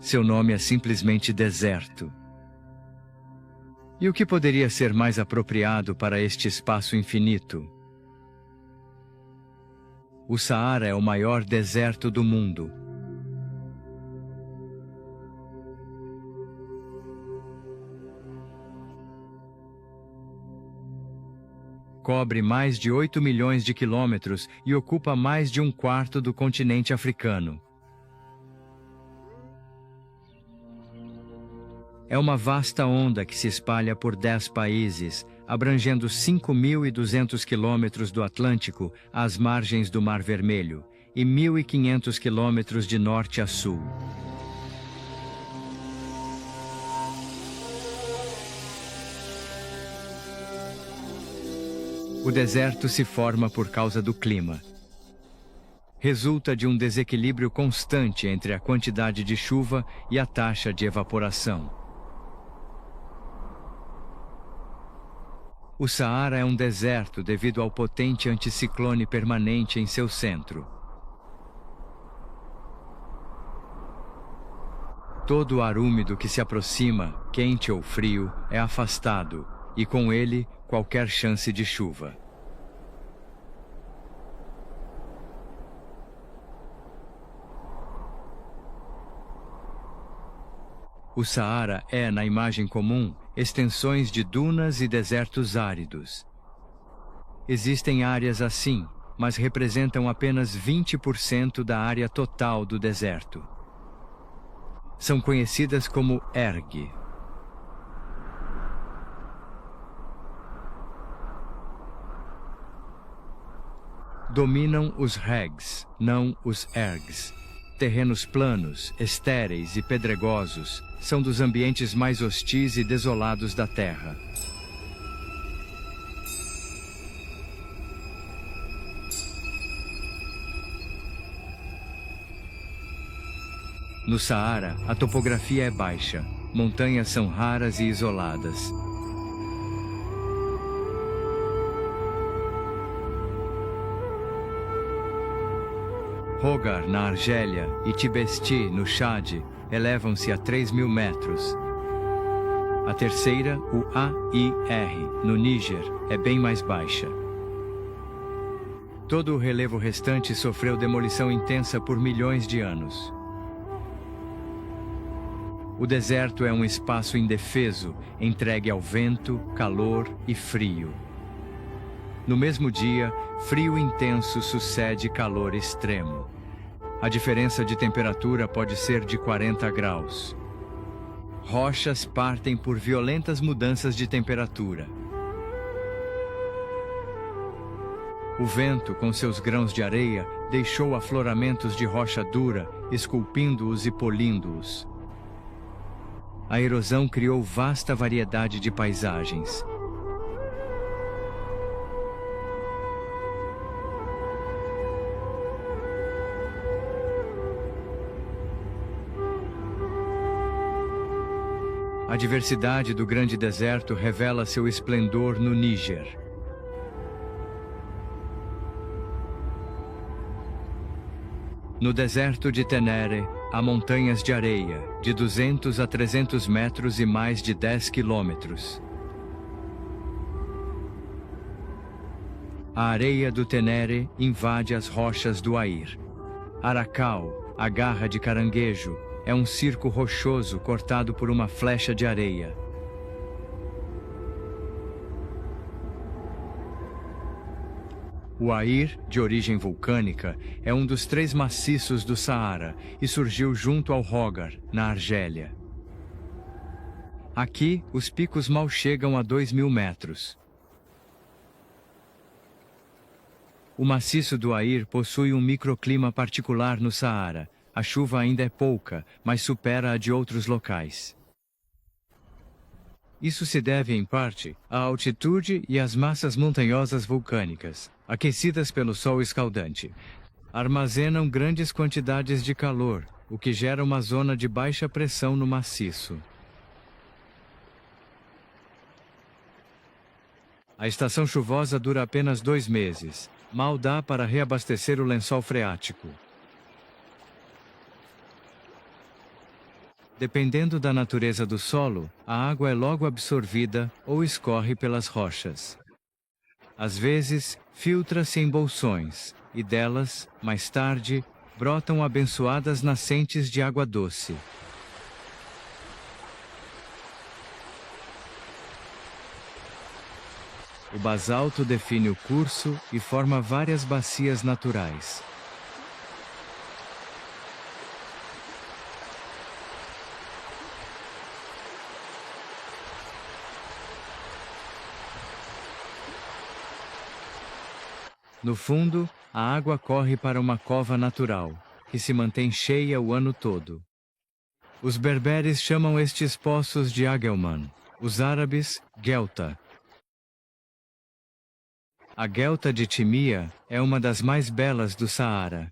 seu nome é simplesmente deserto. E o que poderia ser mais apropriado para este espaço infinito? O Saara é o maior deserto do mundo. Cobre mais de 8 milhões de quilômetros e ocupa mais de um quarto do continente africano. É uma vasta onda que se espalha por 10 países, abrangendo 5.200 quilômetros do Atlântico às margens do Mar Vermelho e 1.500 quilômetros de norte a sul. O deserto se forma por causa do clima. Resulta de um desequilíbrio constante entre a quantidade de chuva e a taxa de evaporação. O Saara é um deserto devido ao potente anticiclone permanente em seu centro. Todo o ar úmido que se aproxima, quente ou frio, é afastado, e com ele, qualquer chance de chuva. O Saara é, na imagem comum, extensões de dunas e desertos áridos. Existem áreas assim, mas representam apenas 20% da área total do deserto. São conhecidas como erg. Dominam os regs, não os ergs. Terrenos planos, estéreis e pedregosos são dos ambientes mais hostis e desolados da Terra. No Saara, a topografia é baixa, montanhas são raras e isoladas. Hogar, na Argélia, e Tibesti, no Chad, elevam-se a 3.000 metros. A terceira, o AIR, no Níger, é bem mais baixa. Todo o relevo restante sofreu demolição intensa por milhões de anos. O deserto é um espaço indefeso, entregue ao vento, calor e frio. No mesmo dia, frio intenso sucede calor extremo. A diferença de temperatura pode ser de 40 graus. Rochas partem por violentas mudanças de temperatura. O vento, com seus grãos de areia, deixou afloramentos de rocha dura, esculpindo-os e polindo-os. A erosão criou vasta variedade de paisagens. A diversidade do grande deserto revela seu esplendor no Níger. No deserto de Tenere, há montanhas de areia, de 200 a 300 metros e mais de 10 quilômetros. A areia do Tenere invade as rochas do Air. Aracal, a garra de caranguejo, é um circo rochoso cortado por uma flecha de areia. O Air, de origem vulcânica, é um dos 3 maciços do Saara e surgiu junto ao Hogar, na Argélia. Aqui, os picos mal chegam a 2.000 metros. O maciço do Air possui um microclima particular no Saara. A chuva ainda é pouca, mas supera a de outros locais. Isso se deve, em parte, à altitude e às massas montanhosas vulcânicas, aquecidas pelo sol escaldante. Armazenam grandes quantidades de calor, o que gera uma zona de baixa pressão no maciço. A estação chuvosa dura apenas 2 meses. Mal dá para reabastecer o lençol freático. Dependendo da natureza do solo, a água é logo absorvida ou escorre pelas rochas. Às vezes, filtra-se em bolsões, e delas, mais tarde, brotam abençoadas nascentes de água doce. O basalto define o curso e forma várias bacias naturais. No fundo, a água corre para uma cova natural, que se mantém cheia o ano todo. Os berberes chamam estes poços de Agelman, os árabes, Guelta. A Guelta de Timia é uma das mais belas do Saara.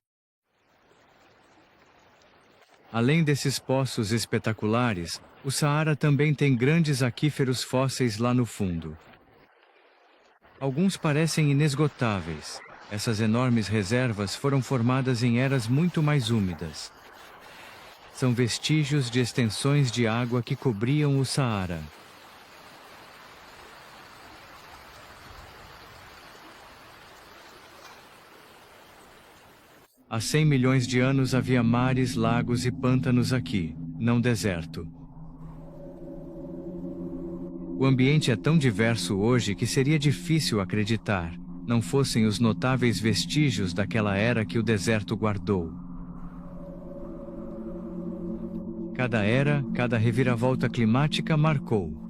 Além desses poços espetaculares, o Saara também tem grandes aquíferos fósseis lá no fundo. Alguns parecem inesgotáveis. Essas enormes reservas foram formadas em eras muito mais úmidas. São vestígios de extensões de água que cobriam o Saara. Há 100 milhões de anos havia mares, lagos e pântanos aqui, não deserto. O ambiente é tão diverso hoje que seria difícil acreditar, não fossem os notáveis vestígios daquela era que o deserto guardou. Cada era, cada reviravolta climática marcou.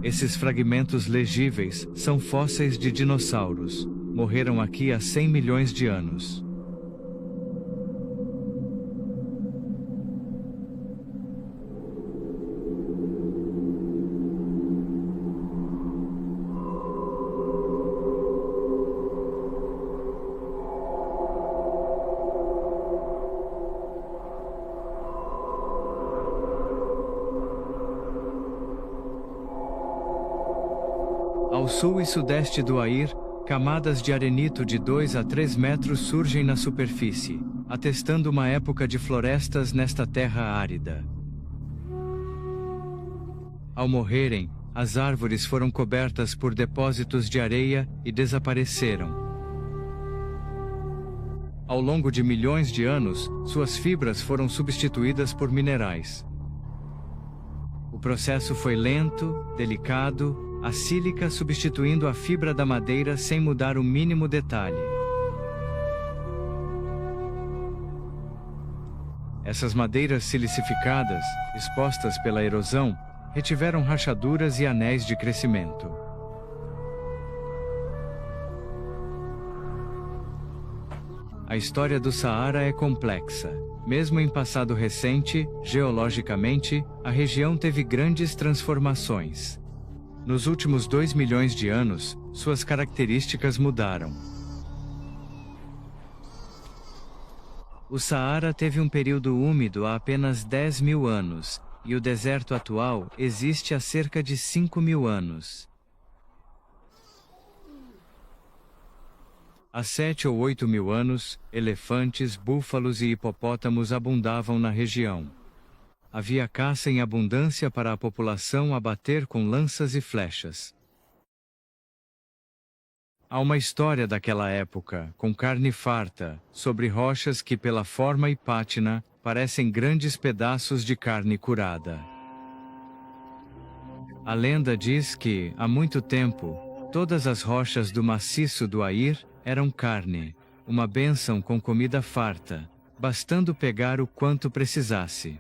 Esses fragmentos legíveis são fósseis de dinossauros. Morreram aqui há 100 milhões de anos. Ao sul e sudeste do Air, camadas de arenito de 2 a 3 metros surgem na superfície, atestando uma época de florestas nesta terra árida. Ao morrerem, as árvores foram cobertas por depósitos de areia e desapareceram. Ao longo de milhões de anos, suas fibras foram substituídas por minerais. O processo foi lento, delicado, a sílica substituindo a fibra da madeira sem mudar o mínimo detalhe. Essas madeiras silicificadas, expostas pela erosão, retiveram rachaduras e anéis de crescimento. A história do Saara é complexa. Mesmo em passado recente, geologicamente, a região teve grandes transformações. Nos últimos 2 milhões de anos, suas características mudaram. O Saara teve um período úmido há apenas 10 mil anos, e o deserto atual existe há cerca de 5 mil anos. Há 7 ou 8 mil anos, elefantes, búfalos e hipopótamos abundavam na região. Havia caça em abundância para a população abater com lanças e flechas. Há uma história daquela época, com carne farta, sobre rochas que pela forma e pátina, parecem grandes pedaços de carne curada. A lenda diz que, há muito tempo, todas as rochas do maciço do Air eram carne, uma bênção com comida farta, bastando pegar o quanto precisasse.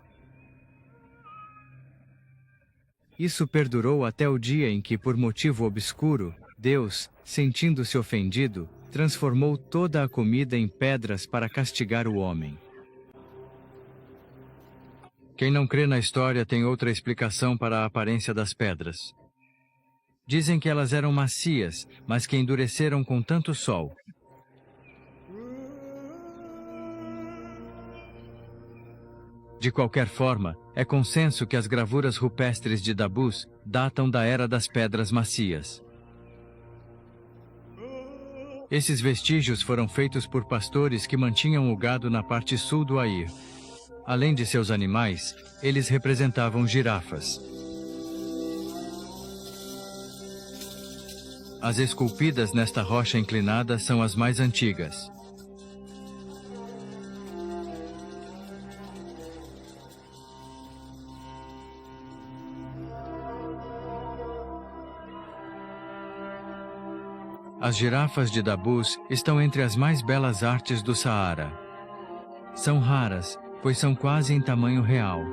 Isso perdurou até o dia em que, por motivo obscuro, Deus, sentindo-se ofendido, transformou toda a comida em pedras para castigar o homem. Quem não crê na história tem outra explicação para a aparência das pedras. Dizem que elas eram macias, mas que endureceram com tanto sol. De qualquer forma, é consenso que as gravuras rupestres de Dabus datam da Era das Pedras Macias. Esses vestígios foram feitos por pastores que mantinham o gado na parte sul do Air. Além de seus animais, eles representavam girafas. As esculpidas nesta rocha inclinada são as mais antigas. As girafas de Dabus estão entre as mais belas artes do Saara. São raras, pois são quase em tamanho real.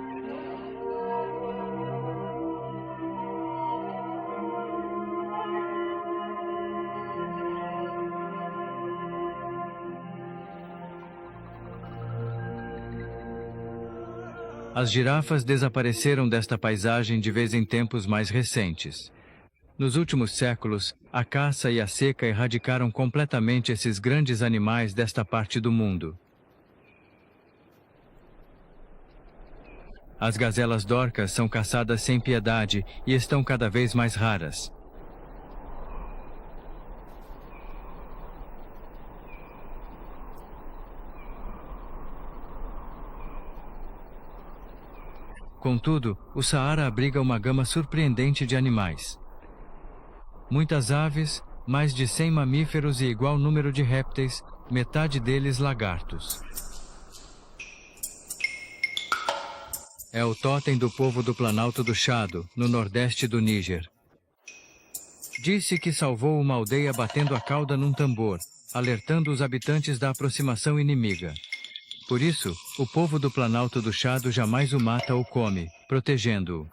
As girafas desapareceram desta paisagem de vez em tempos mais recentes. Nos últimos séculos, a caça e a seca erradicaram completamente esses grandes animais desta parte do mundo. As gazelas dorcas são caçadas sem piedade e estão cada vez mais raras. Contudo, o Saara abriga uma gama surpreendente de animais. Muitas aves, mais de 100 mamíferos e igual número de répteis, metade deles lagartos. É o totem do povo do Planalto do Chado, no nordeste do Níger. Disse que salvou uma aldeia batendo a cauda num tambor, alertando os habitantes da aproximação inimiga. Por isso, o povo do Planalto do Chado jamais o mata ou come, protegendo-o.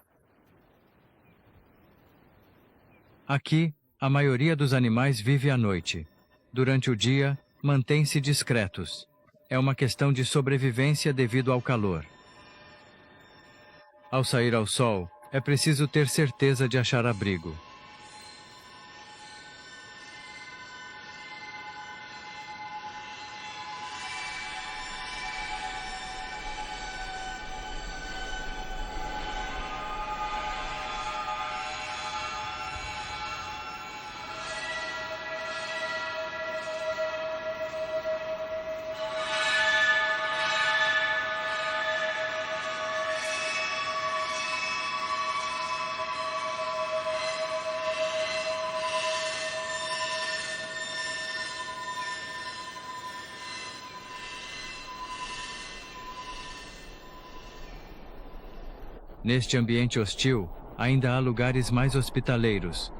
Aqui, a maioria dos animais vive à noite. Durante o dia, mantém-se discretos. É uma questão de sobrevivência devido ao calor. Ao sair ao sol, é preciso ter certeza de achar abrigo. Neste ambiente hostil, ainda há lugares mais hospitaleiros.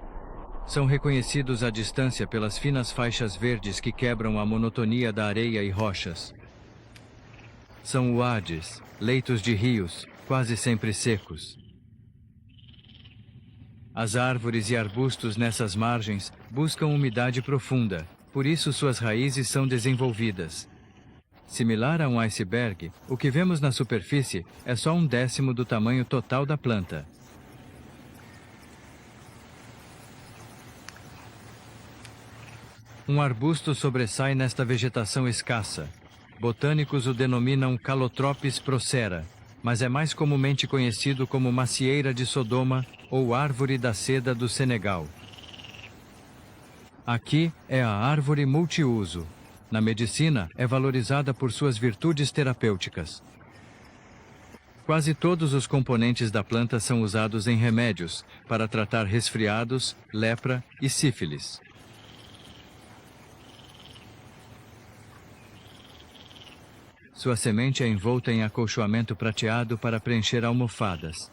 São reconhecidos à distância pelas finas faixas verdes que quebram a monotonia da areia e rochas. São uades, leitos de rios, quase sempre secos. As árvores e arbustos nessas margens buscam umidade profunda, por isso suas raízes são desenvolvidas. Similar a um iceberg, o que vemos na superfície é só 1/10 do tamanho total da planta. Um arbusto sobressai nesta vegetação escassa. Botânicos o denominam Calotropis procera, mas é mais comumente conhecido como macieira de Sodoma ou árvore da seda do Senegal. Aqui é a árvore multiuso. Na medicina, é valorizada por suas virtudes terapêuticas. Quase todos os componentes da planta são usados em remédios para tratar resfriados, lepra e sífilis. Sua semente é envolta em acolchoamento prateado para preencher almofadas.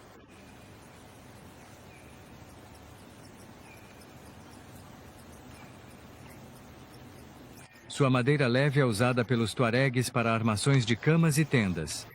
Sua madeira leve é usada pelos tuaregues para armações de camas e tendas.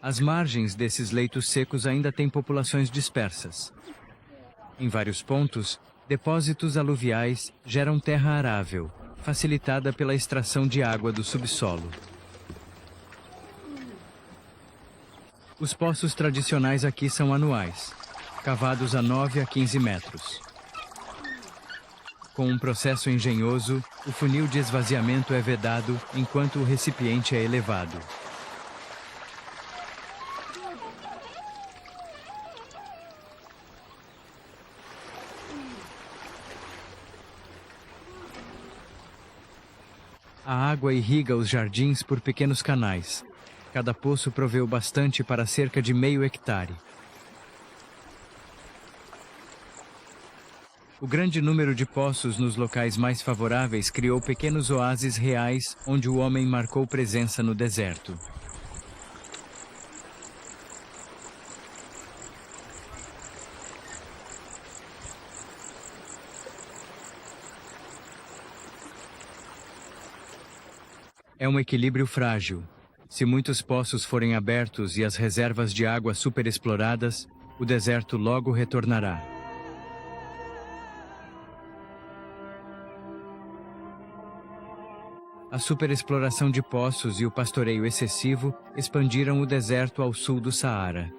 As margens desses leitos secos ainda têm populações dispersas. Em vários pontos, depósitos aluviais geram terra arável, facilitada pela extração de água do subsolo. Os poços tradicionais aqui são anuais, cavados a 9 a 15 metros. Com um processo engenhoso, o funil de esvaziamento é vedado enquanto o recipiente é elevado. A água irriga os jardins por pequenos canais. Cada poço proveu bastante para cerca de meio hectare. O grande número de poços nos locais mais favoráveis criou pequenos oásis reais onde o homem marcou presença no deserto. É um equilíbrio frágil. Se muitos poços forem abertos e as reservas de água superexploradas, o deserto logo retornará. A superexploração de poços e o pastoreio excessivo expandiram o deserto ao sul do Saara.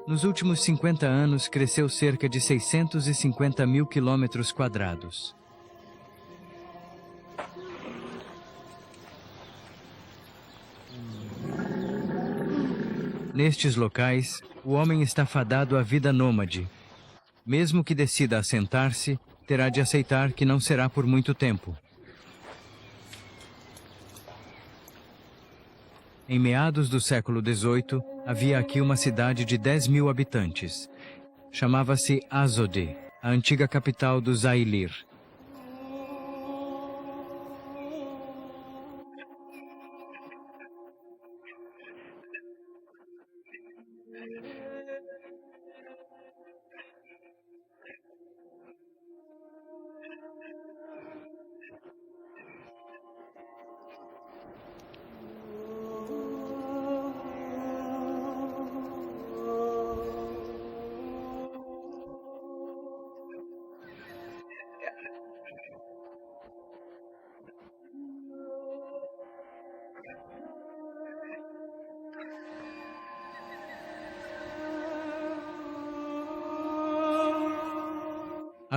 Nos últimos 50 anos, cresceu cerca de 650 mil quilômetros quadrados. Nestes locais, o homem está fadado à vida nômade. Mesmo que decida assentar-se, terá de aceitar que não será por muito tempo. Em meados do século XVIII, havia aqui uma cidade de 10 mil habitantes. Chamava-se Azode, a antiga capital do Zaïlir.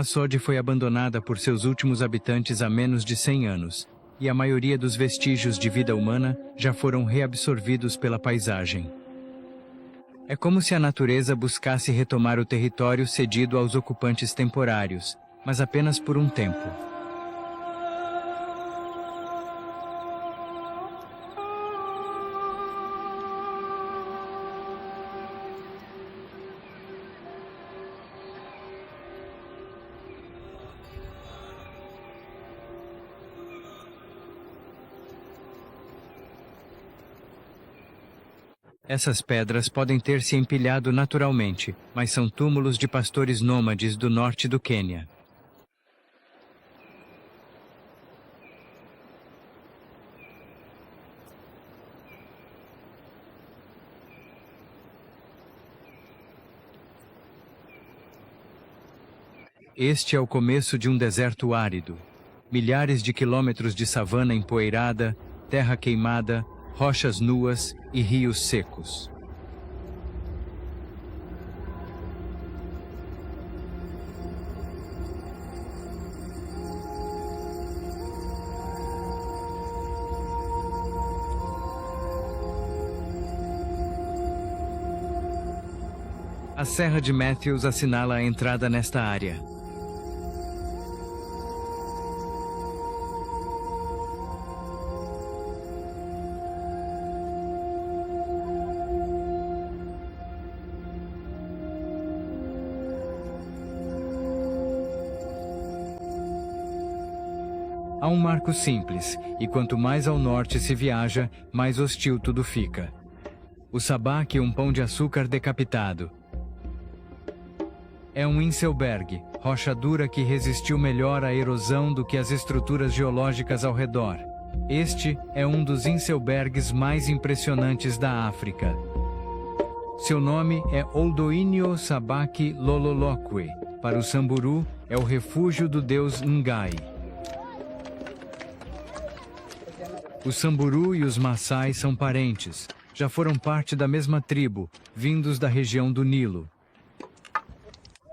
Asod foi abandonada por seus últimos habitantes há menos de 100 anos, e a maioria dos vestígios de vida humana já foram reabsorvidos pela paisagem. É como se a natureza buscasse retomar o território cedido aos ocupantes temporários, mas apenas por um tempo. Essas pedras podem ter se empilhado naturalmente, mas são túmulos de pastores nômades do norte do Quênia. Este é o começo de um deserto árido. Milhares de quilômetros de savana empoeirada, terra queimada, rochas nuas e rios secos. A Serra de Matthews assinala a entrada nesta área. Há um marco simples, e quanto mais ao norte se viaja, mais hostil tudo fica. O sabaque, um pão de açúcar decapitado. É um Inselberg, rocha dura que resistiu melhor à erosão do que as estruturas geológicas ao redor. Este é um dos Inselbergs mais impressionantes da África. Seu nome é Oldoinio Sabaki Lololokwe. Para o Samburu, é o refúgio do deus Ngai. O Samburu e os Maasai são parentes. Já foram parte da mesma tribo, vindos da região do Nilo.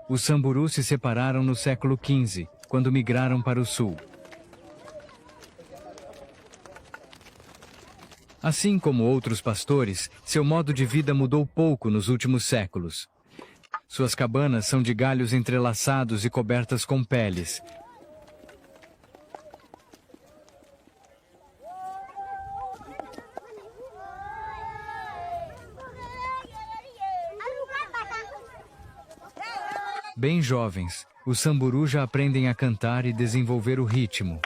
Os Samburu se separaram no século XV, quando migraram para o sul. Assim como outros pastores, seu modo de vida mudou pouco nos últimos séculos. Suas cabanas são de galhos entrelaçados e cobertas com peles. Bem jovens, os Samburu já aprendem a cantar e desenvolver o ritmo.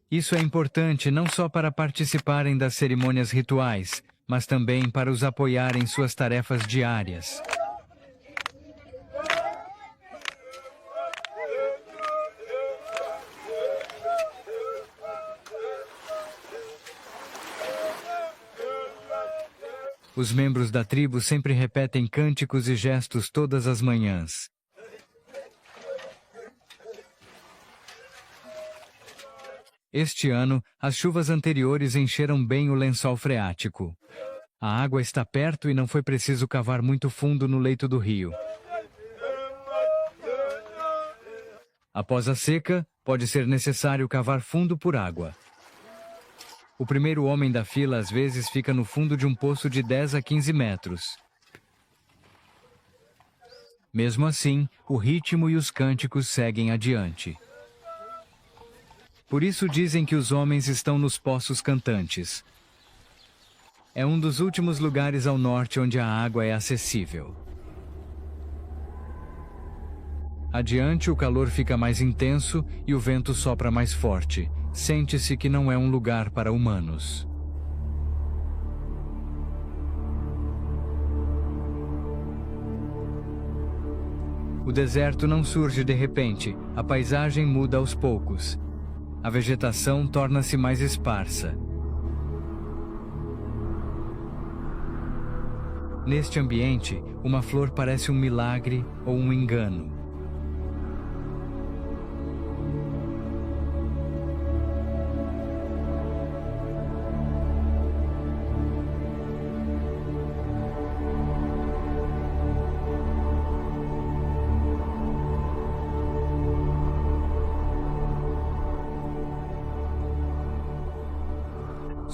Isso é importante não só para participarem das cerimônias rituais, mas também para os apoiar em suas tarefas diárias. Os membros da tribo sempre repetem cânticos e gestos todas as manhãs. Este ano, as chuvas anteriores encheram bem o lençol freático. A água está perto e não foi preciso cavar muito fundo no leito do rio. Após a seca, pode ser necessário cavar fundo por água. O primeiro homem da fila às vezes fica no fundo de um poço de 10 a 15 metros. Mesmo assim, o ritmo e os cânticos seguem adiante. Por isso dizem que os homens estão nos poços cantantes. É um dos últimos lugares ao norte onde a água é acessível. Adiante, o calor fica mais intenso e o vento sopra mais forte. Sente-se que não é um lugar para humanos. O deserto não surge de repente, a paisagem muda aos poucos. A vegetação torna-se mais esparsa. Neste ambiente, uma flor parece um milagre ou um engano.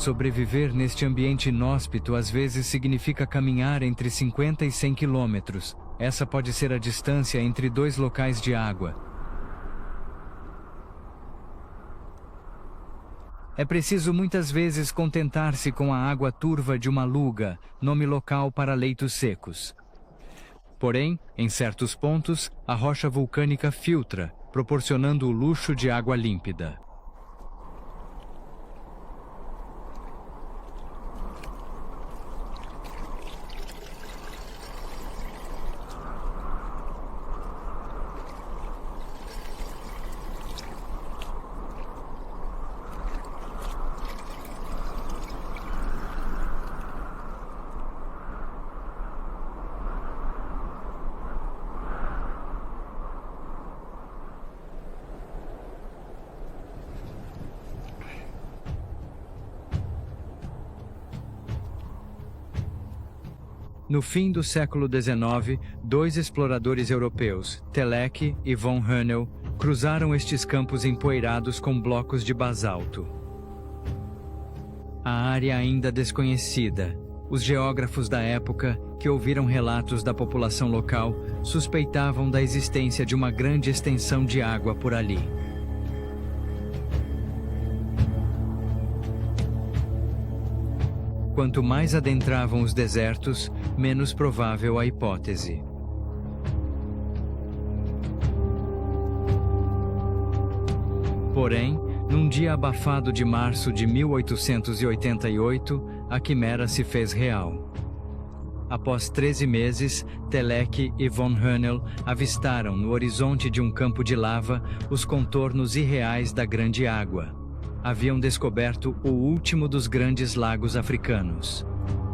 Sobreviver neste ambiente inóspito às vezes significa caminhar entre 50 e 100 quilômetros. Essa pode ser a distância entre dois locais de água. É preciso muitas vezes contentar-se com a água turva de uma luga, nome local para leitos secos. Porém, em certos pontos, a rocha vulcânica filtra, proporcionando o luxo de água límpida. No fim do século XIX, dois exploradores europeus, Teleki e von Hönel, cruzaram estes campos empoeirados com blocos de basalto. A área ainda desconhecida. Os geógrafos da época, que ouviram relatos da população local, suspeitavam da existência de uma grande extensão de água por ali. Quanto mais adentravam os desertos, menos provável a hipótese. Porém, Num dia abafado de março de 1888, a quimera se fez real. Após 13 meses, Telek e von Hönel avistaram no horizonte de um campo de lava os contornos irreais da Grande Água. Haviam descoberto o último dos grandes lagos africanos.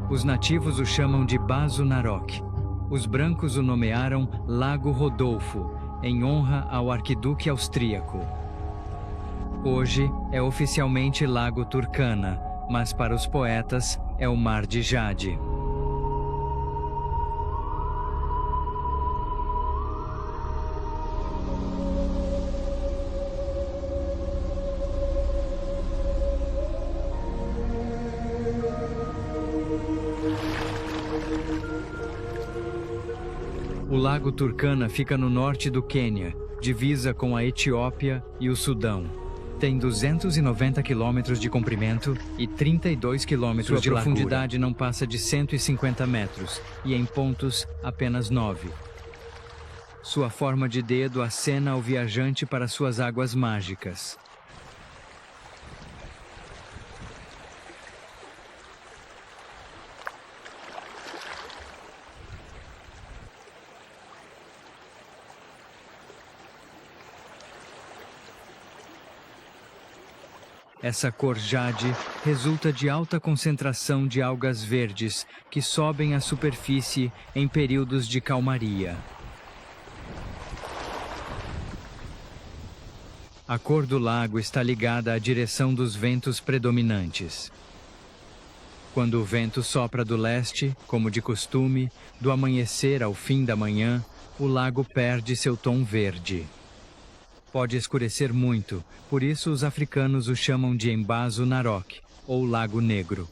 Os nativos o chamam de Bazo Narok. Os brancos o nomearam Lago Rodolfo, em honra ao arquiduque austríaco. Hoje é oficialmente Lago Turkana, mas para os poetas é o Mar de Jade. O Lago Turkana fica no norte do Quênia, divisa com a Etiópia e o Sudão. Tem 290 quilômetros de comprimento e 32 quilômetros de largura. Sua profundidade não passa de 150 metros e em pontos apenas 9. Sua forma de dedo acena ao viajante para suas águas mágicas. Essa cor jade resulta de alta concentração de algas verdes que sobem à superfície em períodos de calmaria. A cor do lago está ligada à direção dos ventos predominantes. Quando o vento sopra do leste, como de costume, do amanhecer ao fim da manhã, o lago perde seu tom verde. Pode escurecer muito, por isso os africanos o chamam de Embazo Narok, ou Lago Negro.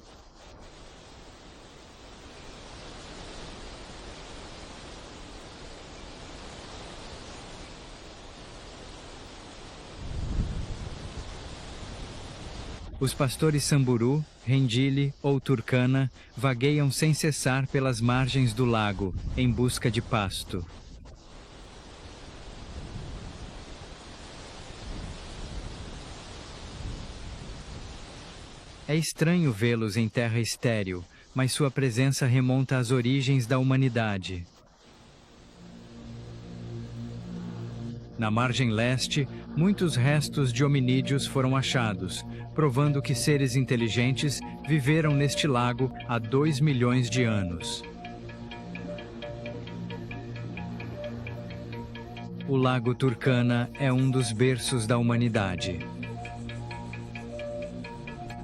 Os pastores Samburu, Rendile ou Turkana vagueiam sem cessar pelas margens do lago, em busca de pasto. É estranho vê-los em terra estéril, mas sua presença remonta às origens da humanidade. Na margem leste, muitos restos de hominídeos foram achados, provando que seres inteligentes viveram neste lago há 2 milhões de anos. O Lago Turkana é um dos berços da humanidade.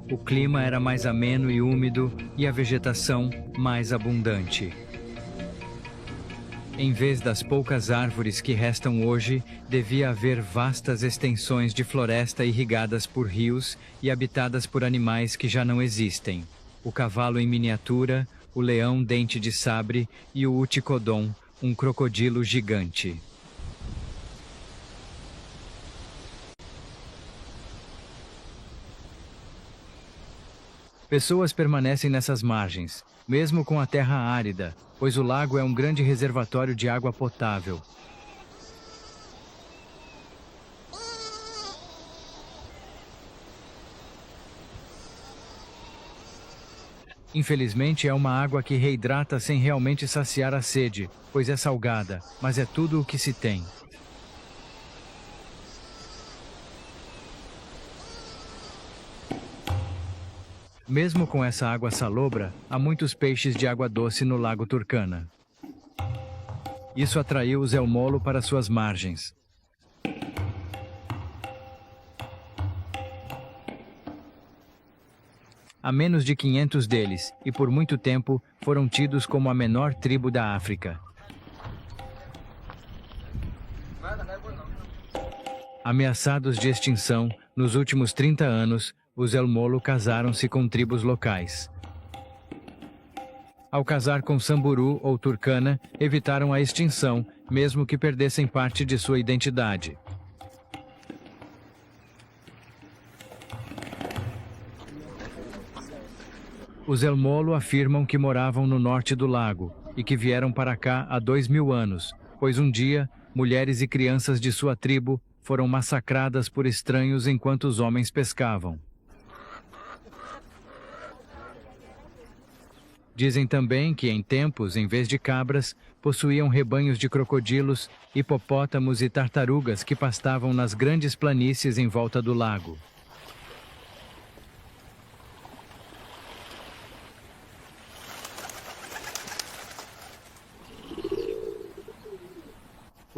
O clima era mais ameno e úmido e a vegetação mais abundante. Em vez das poucas árvores que restam hoje, devia haver vastas extensões de floresta irrigadas por rios e habitadas por animais que já não existem. O cavalo em miniatura, o leão dente de sabre e o uticodon, um crocodilo gigante. Pessoas permanecem nessas margens, mesmo com a terra árida, pois o lago é um grande reservatório de água potável. Infelizmente, é uma água que reidrata sem realmente saciar a sede, pois é salgada, mas é tudo o que se tem. Mesmo com essa água salobra, há muitos peixes de água doce no Lago Turkana. Isso atraiu os Elmolo para suas margens. Há menos de 500 deles, e por muito tempo foram tidos como a menor tribo da África. Ameaçados de extinção, nos últimos 30 anos, os Elmolo casaram-se com tribos locais. Ao casar com Samburu ou Turkana, evitaram a extinção, mesmo que perdessem parte de sua identidade. Os Elmolo afirmam que moravam no norte do lago e que vieram para cá há 2000 anos, pois um dia, mulheres e crianças de sua tribo foram massacradas por estranhos enquanto os homens pescavam. Dizem também que, em tempos, em vez de cabras, possuíam rebanhos de crocodilos, hipopótamos e tartarugas que pastavam nas grandes planícies em volta do lago.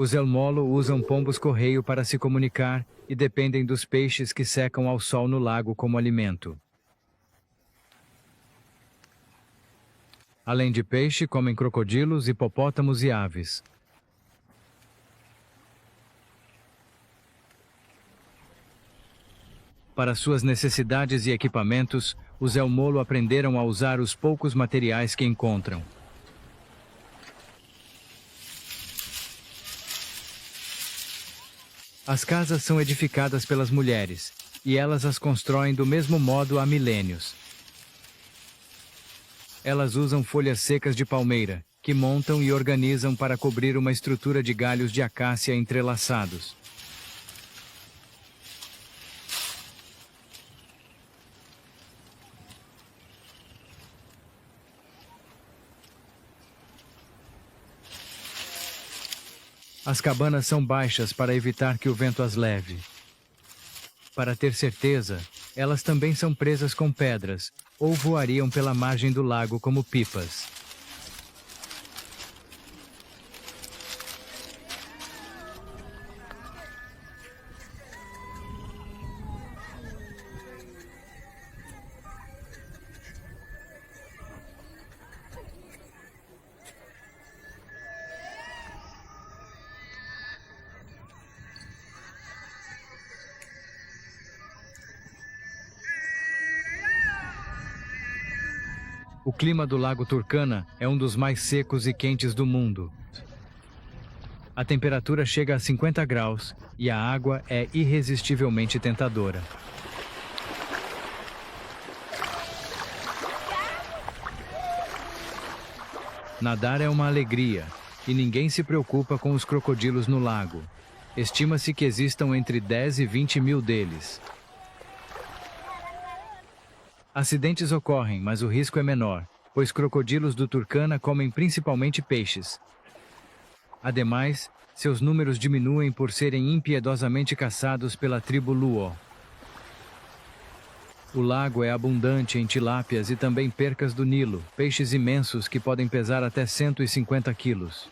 Os El Molo usam pombos-correio para se comunicar e dependem dos peixes que secam ao sol no lago como alimento. Além de peixe, comem crocodilos, hipopótamos e aves. Para suas necessidades e equipamentos, os El Molo aprenderam a usar os poucos materiais que encontram. As casas são edificadas pelas mulheres, e elas as constroem do mesmo modo há milênios. Elas usam folhas secas de palmeira, que montam e organizam para cobrir uma estrutura de galhos de acácia entrelaçados. As cabanas são baixas para evitar que o vento as leve. Para ter certeza, elas também são presas com pedras, ou voariam pela margem do lago como pipas. O clima do Lago Turkana é um dos mais secos e quentes do mundo. A temperatura chega a 50 graus e a água é irresistivelmente tentadora. Nadar é uma alegria, e ninguém se preocupa com os crocodilos no lago. Estima-se que existam entre 10 e 20 mil deles. Acidentes ocorrem, mas o risco é menor, pois crocodilos do Turkana comem principalmente peixes. Ademais, seus números diminuem por serem impiedosamente caçados pela tribo Luo. O lago é abundante em tilápias e também percas do Nilo, peixes imensos que podem pesar até 150 quilos.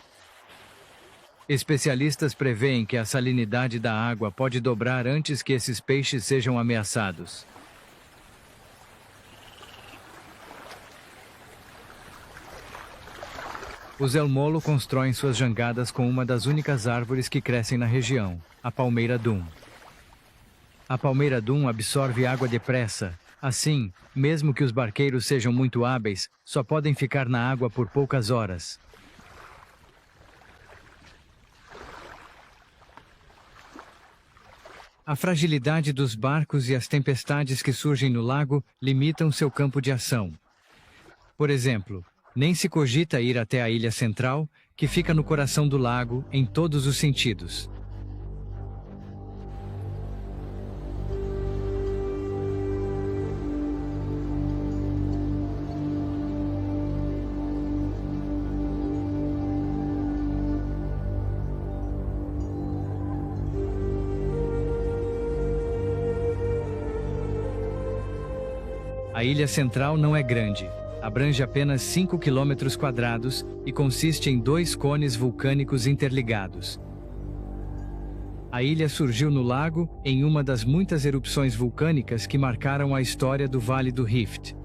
Especialistas preveem que a salinidade da água pode dobrar antes que esses peixes sejam ameaçados. Os El Molo constroem suas jangadas com uma das únicas árvores que crescem na região, a palmeira dum. A palmeira dum absorve água depressa. Assim, mesmo que os barqueiros sejam muito hábeis, só podem ficar na água por poucas horas. A fragilidade dos barcos e as tempestades que surgem no lago limitam seu campo de ação. Por exemplo, nem se cogita ir até a ilha central, que fica no coração do lago, em todos os sentidos. A ilha central não é grande. Abrange apenas 5 km² e consiste em 2 cones vulcânicos interligados. A ilha surgiu no lago em uma das muitas erupções vulcânicas que marcaram a história do Vale do Rift.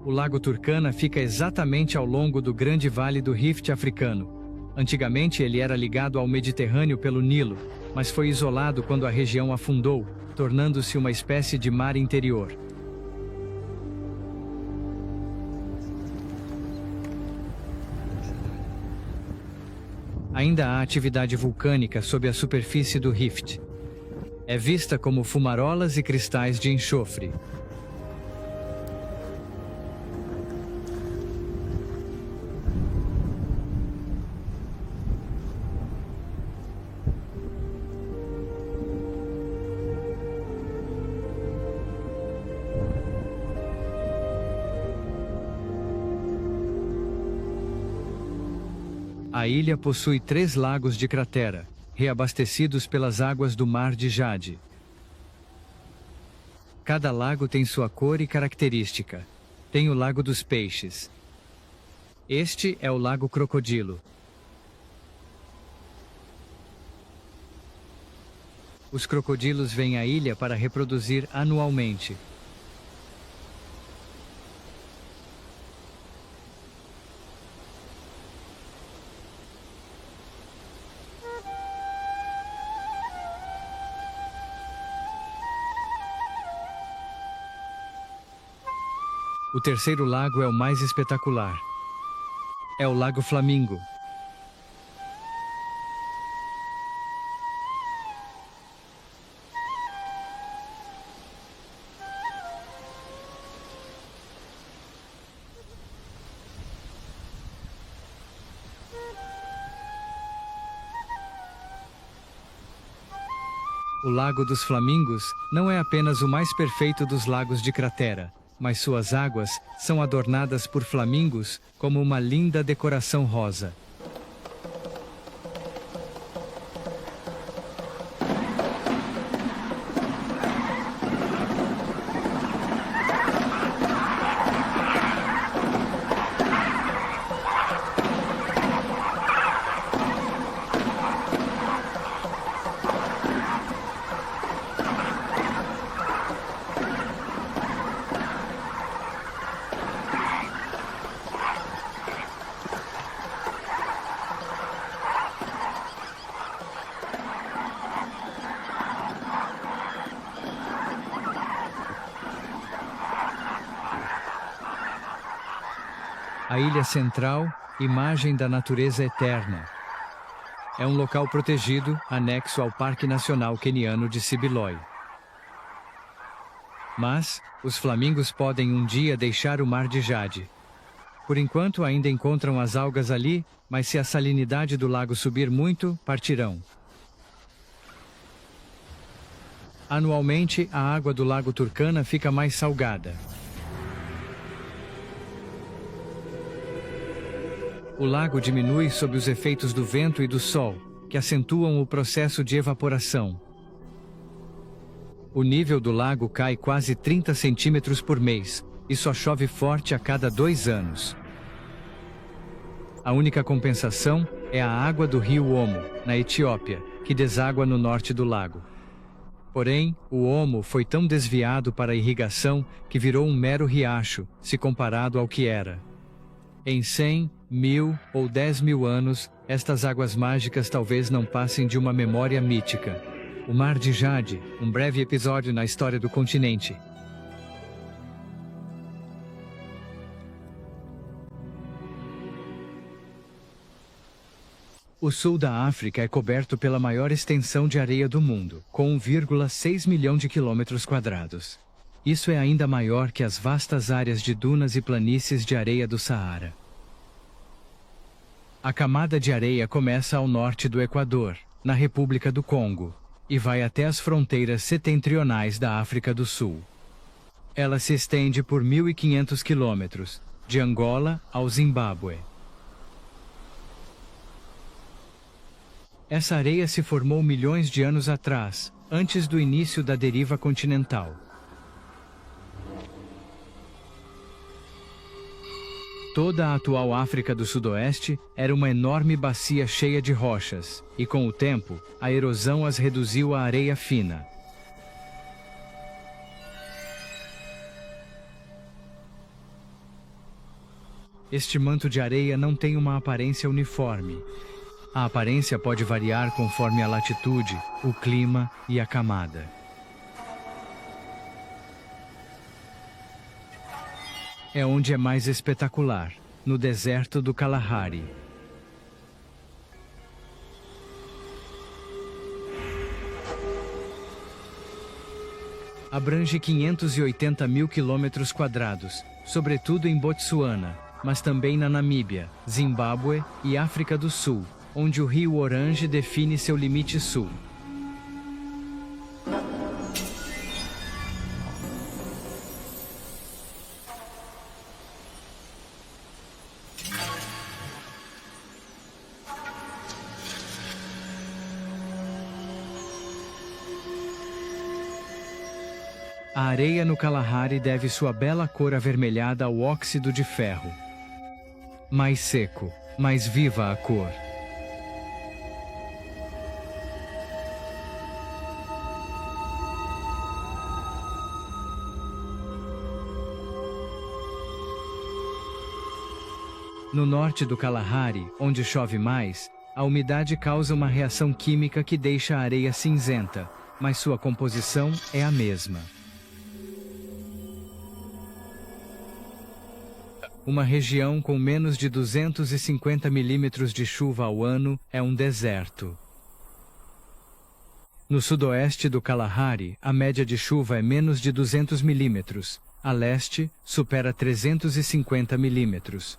O Lago Turkana fica exatamente ao longo do grande Vale do Rift africano. Antigamente ele era ligado ao Mediterrâneo pelo Nilo, mas foi isolado quando a região afundou, tornando-se uma espécie de mar interior. Ainda há atividade vulcânica sob a superfície do Rift. É vista como fumarolas e cristais de enxofre. A ilha possui 3 lagos de cratera, reabastecidos pelas águas do Mar de Jade. Cada lago tem sua cor e característica. Tem o Lago dos Peixes. Este é o Lago Crocodilo. Os crocodilos vêm à ilha para reproduzir anualmente. O terceiro lago é o mais espetacular. É o Lago Flamingo. O Lago dos Flamingos não é apenas o mais perfeito dos lagos de cratera, mas suas águas são adornadas por flamingos como uma linda decoração rosa. A Ilha Central, imagem da natureza eterna. É um local protegido, anexo ao Parque Nacional Queniano de Sibiloi. Mas, os flamingos podem um dia deixar o Mar de Jade. Por enquanto ainda encontram as algas ali, mas se a salinidade do lago subir muito, partirão. Anualmente, a água do Lago Turkana fica mais salgada. O lago diminui sob os efeitos do vento e do sol, que acentuam o processo de evaporação. O nível do lago cai quase 30 centímetros por mês, e só chove forte a cada 2 anos. A única compensação é a água do rio Omo, na Etiópia, que deságua no norte do lago. Porém, o Omo foi tão desviado para a irrigação que virou um mero riacho, se comparado ao que era. Em 100, 1000 ou 10.000 anos, estas águas mágicas talvez não passem de uma memória mítica. O Mar de Jade, um breve episódio na história do continente. O sul da África é coberto pela maior extensão de areia do mundo, com 1,6 milhão de quilômetros quadrados. Isso é ainda maior que as vastas áreas de dunas e planícies de areia do Saara. A camada de areia começa ao norte do Equador, na República do Congo, e vai até as fronteiras setentrionais da África do Sul. Ela se estende por 1.500 quilômetros, de Angola ao Zimbábue. Essa areia se formou milhões de anos atrás, antes do início da deriva continental. Toda a atual África do Sudoeste era uma enorme bacia cheia de rochas, e com o tempo, a erosão as reduziu à areia fina. Este manto de areia não tem uma aparência uniforme. A aparência pode variar conforme a latitude, o clima e a camada. É onde é mais espetacular, no deserto do Kalahari. Abrange 580 mil quilômetros quadrados, sobretudo em Botsuana, mas também na Namíbia, Zimbábue e África do Sul, onde o rio Orange define seu limite sul. A areia no Kalahari deve sua bela cor avermelhada ao óxido de ferro. Mais seco, mais viva a cor. No norte do Kalahari, onde chove mais, a umidade causa uma reação química que deixa a areia cinzenta, mas sua composição é a mesma. Uma região com menos de 250 milímetros de chuva ao ano é um deserto. No sudoeste do Kalahari, a média de chuva é menos de 200 milímetros. A leste, supera 350 milímetros.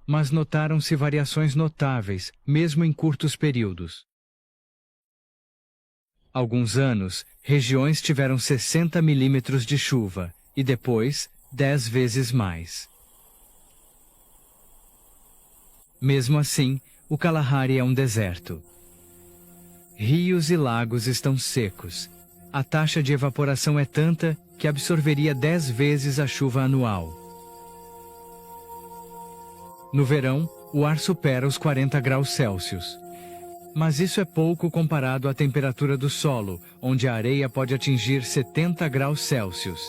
Mas notaram-se variações notáveis, mesmo em curtos períodos. Alguns anos, regiões tiveram 60 milímetros de chuva, e depois, 10 vezes mais. Mesmo assim, o Kalahari é um deserto. Rios e lagos estão secos. A taxa de evaporação é tanta que absorveria 10 vezes a chuva anual. No verão, o ar supera os 40 graus Celsius. Mas isso é pouco comparado à temperatura do solo, onde a areia pode atingir 70 graus Celsius.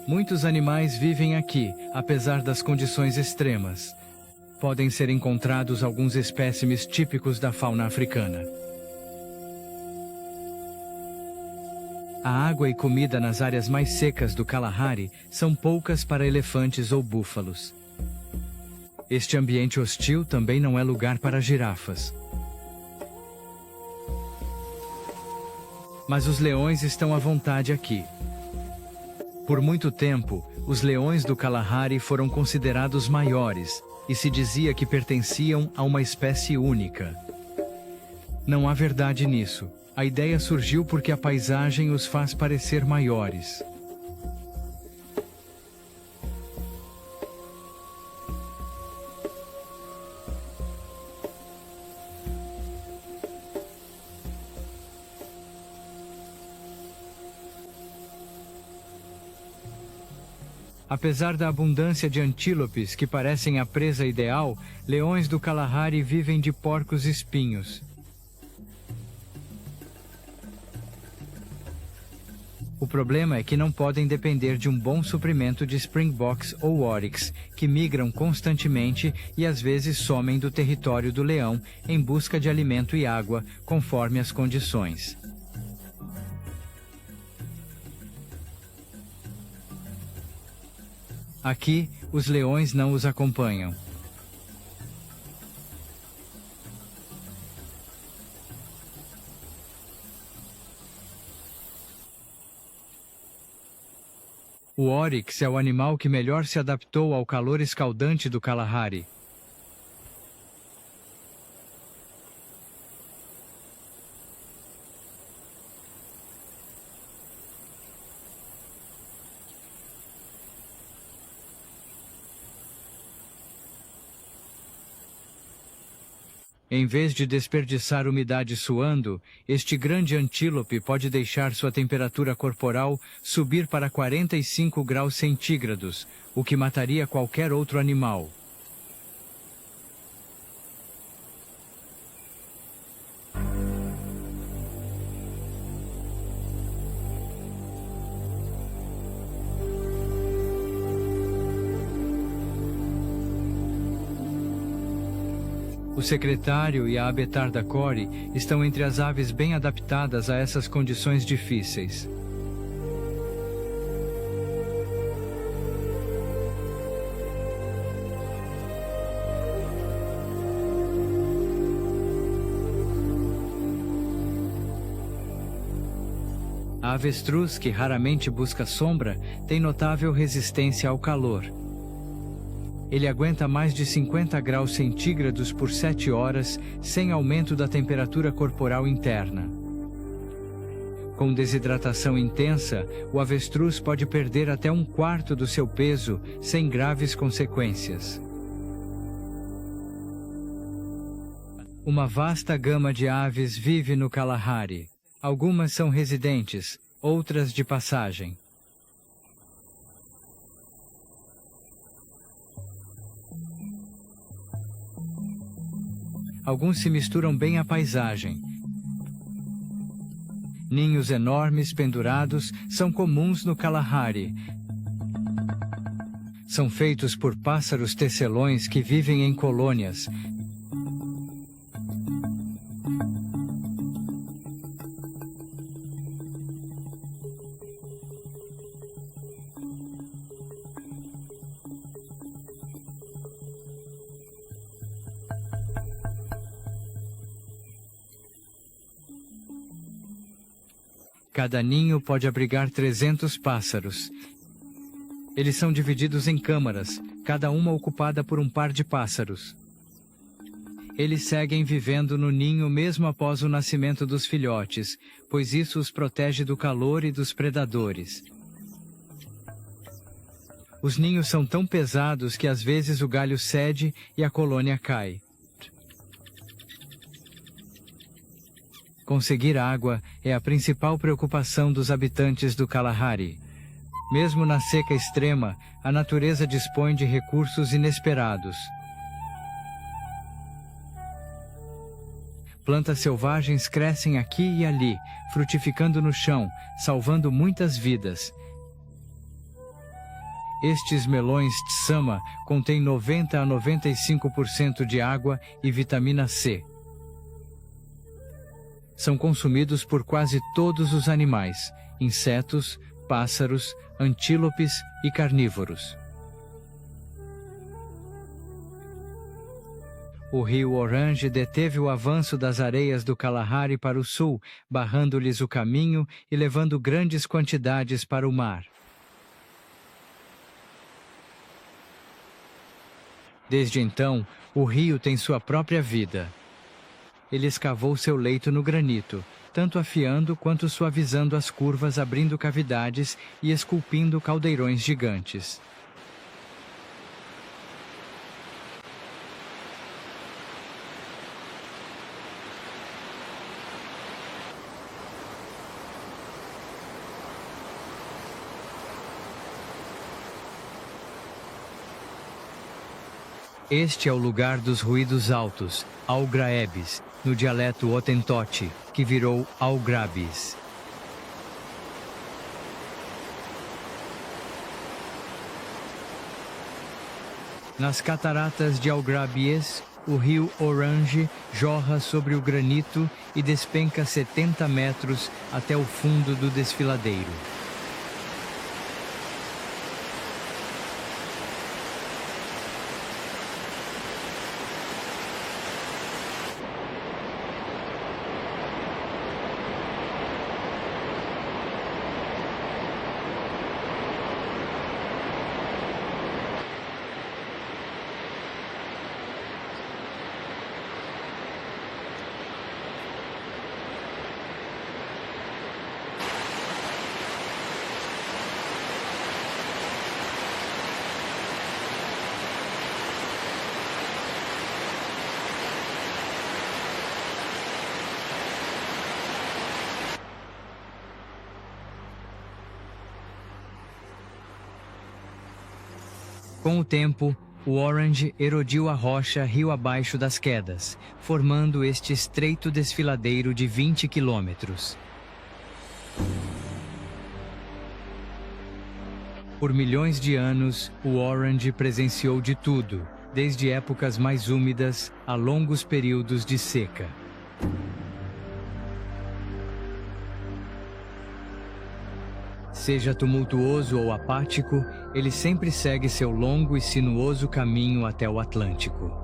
Muitos animais vivem aqui, apesar das condições extremas. Podem ser encontrados alguns espécimes típicos da fauna africana. A água e comida nas áreas mais secas do Kalahari são poucas para elefantes ou búfalos. Este ambiente hostil também não é lugar para girafas. Mas os leões estão à vontade aqui. Por muito tempo, os leões do Kalahari foram considerados maiores, e se dizia que pertenciam a uma espécie única. Não há verdade nisso. A ideia surgiu porque a paisagem os faz parecer maiores. Apesar da abundância de antílopes que parecem a presa ideal, leões do Kalahari vivem de porcos-espinhos. O problema é que não podem depender de um bom suprimento de springboks ou oryx, que migram constantemente e às vezes somem do território do leão em busca de alimento e água, conforme as condições. Aqui, os leões não os acompanham. O oryx é o animal que melhor se adaptou ao calor escaldante do Kalahari. Em vez de desperdiçar umidade suando, este grande antílope pode deixar sua temperatura corporal subir para 45 graus centígrados, o que mataria qualquer outro animal. O secretário e a abetarda cori estão entre as aves bem adaptadas a essas condições difíceis. A avestruz, que raramente busca sombra, tem notável resistência ao calor. Ele aguenta mais de 50 graus centígrados por 7 horas, sem aumento da temperatura corporal interna. Com desidratação intensa, o avestruz pode perder até 1/4 do seu peso, sem graves consequências. Uma vasta gama de aves vive no Kalahari. Algumas são residentes, outras de passagem. Alguns se misturam bem à paisagem. Ninhos enormes pendurados são comuns no Kalahari. São feitos por pássaros tecelões que vivem em colônias. Cada ninho pode abrigar 300 pássaros. Eles são divididos em câmaras, cada uma ocupada por um par de pássaros. Eles seguem vivendo no ninho mesmo após o nascimento dos filhotes, pois isso os protege do calor e dos predadores. Os ninhos são tão pesados que às vezes o galho cede e a colônia cai. Conseguir água é a principal preocupação dos habitantes do Kalahari. Mesmo na seca extrema, a natureza dispõe de recursos inesperados. Plantas selvagens crescem aqui e ali, frutificando no chão, salvando muitas vidas. Estes melões Tsama contêm 90 a 95% de água e vitamina C. São consumidos por quase todos os animais, insetos, pássaros, antílopes e carnívoros. O rio Orange deteve o avanço das areias do Kalahari para o sul, barrando-lhes o caminho e levando grandes quantidades para o mar. Desde então, o rio tem sua própria vida. Ele escavou seu leito no granito, tanto afiando quanto suavizando as curvas, abrindo cavidades e esculpindo caldeirões gigantes. Este é o lugar dos ruídos altos, Algraebes, no dialeto Hotentote, que virou Algrabes. Nas cataratas de Algrabies, o rio Orange jorra sobre o granito e despenca 70 metros até o fundo do desfiladeiro. Com o tempo, o Orange erodiu a rocha rio abaixo das quedas, formando este estreito desfiladeiro de 20 quilômetros. Por milhões de anos, o Orange presenciou de tudo, desde épocas mais úmidas a longos períodos de seca. Seja tumultuoso ou apático, ele sempre segue seu longo e sinuoso caminho até o Atlântico.